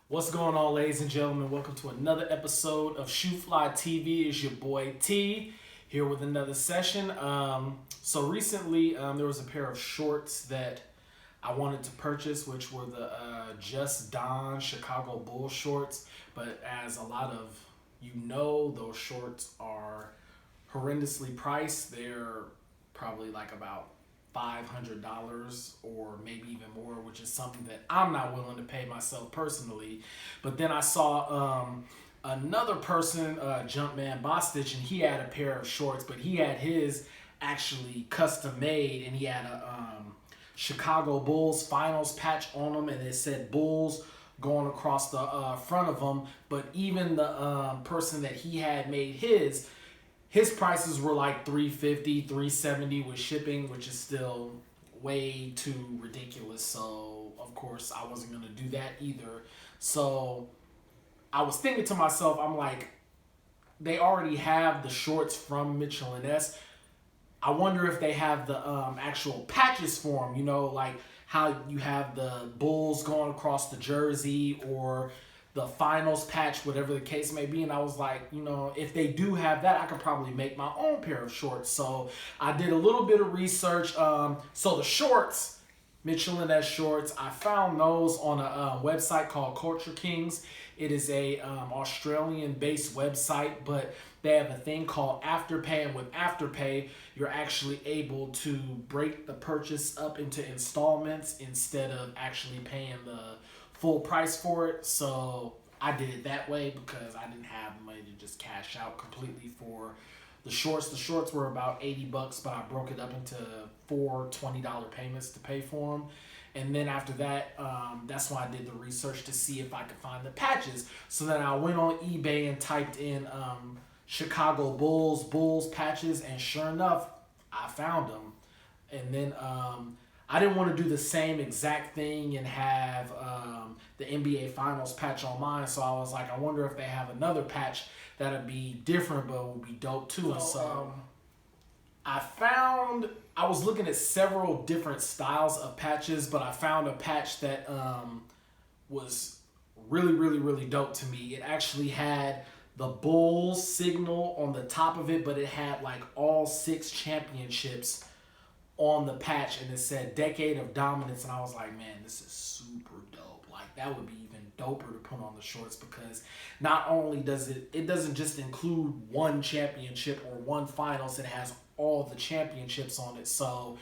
What's going on, ladies and gentlemen? Welcome to another episode of Shoeflytv. It's your boy T here with another session. So recently, there was a pair of shorts that I wanted to purchase, which were the Just Don Chicago Bulls shorts. But as a lot of you know, those shorts are horrendously priced. They're probably like about $500 or maybe even more, which is something that I'm not willing to pay myself personally. But then I saw another person, Jumpman Bostich, and he had a pair of shorts, but he had his actually custom made, and he had a Chicago Bulls finals patch on them, and it said Bulls going across the front of them. But even the person that he had made his prices were like $350, $370 with shipping, which is still way too ridiculous. So of course I wasn't gonna do that either. So I was thinking to myself, I'm like, they already have the shorts from Mitchell&ness. I wonder if they have the actual patches for them, like how you have the Bulls going across the jersey or the finals patch, whatever the case may be. And I was like, if they do have that, I could probably make my own pair of shorts. So I did a little bit of research. So the shorts, Mitchell&ness shorts, I found those on a website called Culture Kings. It is a Australian-based website, but they have a thing called Afterpay, and with Afterpay, you're actually able to break the purchase up into installments instead of actually paying the full price for it. So I did it that way because I didn't have money to just cash out completely for the shorts. The shorts were about $80, but I broke it up into four $20 payments to pay for them. And then after that, that's why I did the research to see if I could find the patches. So then I went on eBay and typed in Chicago Bulls patches, and sure enough, I found them. And then I didn't want to do the same exact thing and have the NBA Finals patch on mine, so I was like, I wonder if they have another patch that'd be different but would be dope too. So I was looking at several different styles of patches, but I found a patch that was really, really, really dope to me. It actually had the Bulls signal on the top of it, but it had like all 6 championships on the patch, and it said Decade of Dominance, and I was like, man, this is super dope. Like, that would be even doper to put on the shorts, because not only does it doesn't just include one championship or one finals, it has all the championships on it. So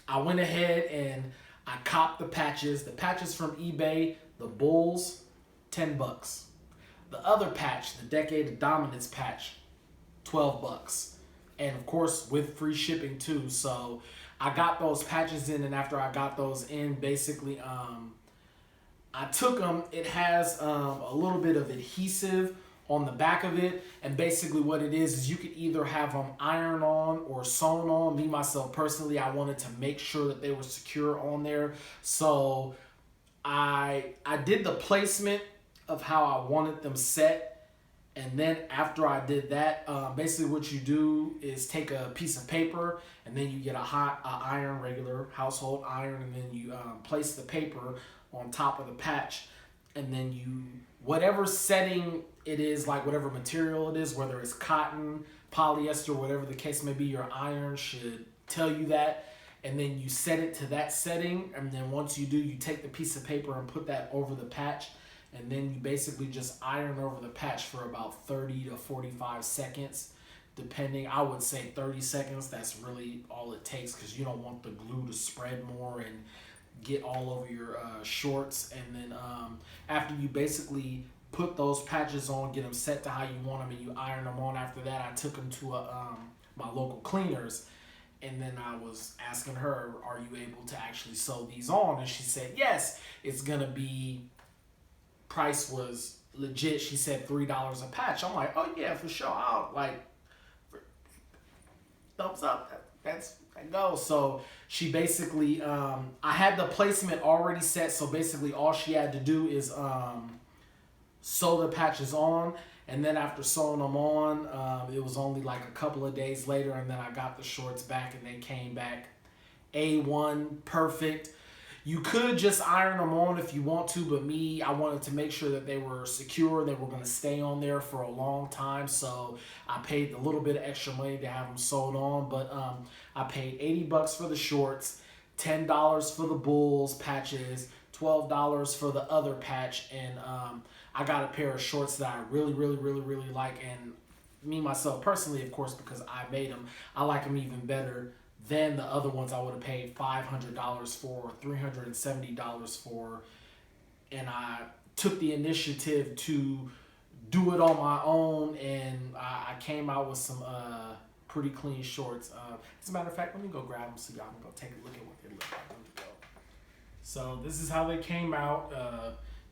I went ahead and I copped the patches. The patches from eBay, the Bulls, $10. The other patch, the Decade of Dominance patch, $12. And of course with free shipping too. So I got those patches in, and after I got those in, basically I took them. It has a little bit of adhesive on the back of it, and basically what it is you could either have them iron on or sewn on. Me, myself, personally, I wanted to make sure that they were secure on there. So I did the placement of how I wanted them set. And then after I did that, basically what you do is take a piece of paper, and then you get a hot iron, regular household iron, and then you place the paper on top of the patch, and then you, whatever setting it is, like whatever material it is, whether it's cotton, polyester, whatever the case may be, your iron should tell you that. And then you set it to that setting, and then once you do, you take the piece of paper and put that over the patch. And then you basically just iron over the patch for about 30 to 45 seconds, depending. I would say 30 seconds. That's really all it takes, because you don't want the glue to spread more and get all over your shorts. And then after you basically put those patches on, get them set to how you want them, and you iron them on after that, I took them to my local cleaners. And then I was asking her, are you able to actually sew these on? And she said, yes, it's going to be... Price was legit. She said $3 a patch. I'm like, oh yeah, for sure. I'll thumbs up. That goes. So she basically, I had the placement already set. So basically, all she had to do is sew the patches on, and then after sewing them on, it was only like a couple of days later, and then I got the shorts back, and they came back A1 perfect. You could just iron them on if you want to, but I wanted to make sure that they were secure, they were going to stay on there for a long time, so I paid a little bit of extra money to have them sewed on. But I paid $80 for the shorts, $10 for the Bulls patches, $12 for the other patch, and I got a pair of shorts that I really, really, really, really like, and me myself personally, of course, because I made them, I like them even better than the other ones I would have paid $500 for, $370 for, and I took the initiative to do it on my own, and I came out with some pretty clean shorts. As a matter of fact, let me go grab them so y'all can go take a look at what they look like. Let me go. So this is how they came out.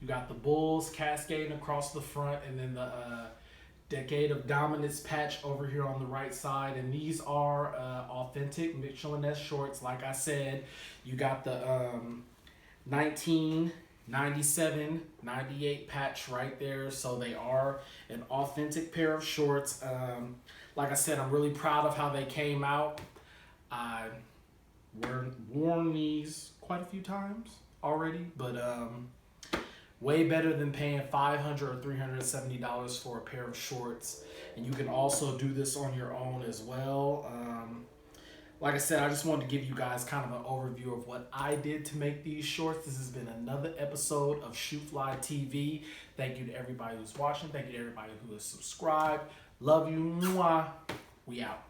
You got the Bulls cascading across the front, and then the Decade of Dominance patch over here on the right side. And these are authentic Mitchell&ness shorts. Like I said, you got the 1997, 98 patch right there. So they are an authentic pair of shorts. Like I said, I'm really proud of how they came out. I've worn these quite a few times already, but way better than paying $500 or $370 for a pair of shorts. And you can also do this on your own as well. Like I said, I just wanted to give you guys kind of an overview of what I did to make these shorts. This has been another episode of Shoeflytv. Thank you to everybody who's watching. Thank you to everybody who has subscribed. Love you. Mwah. We out.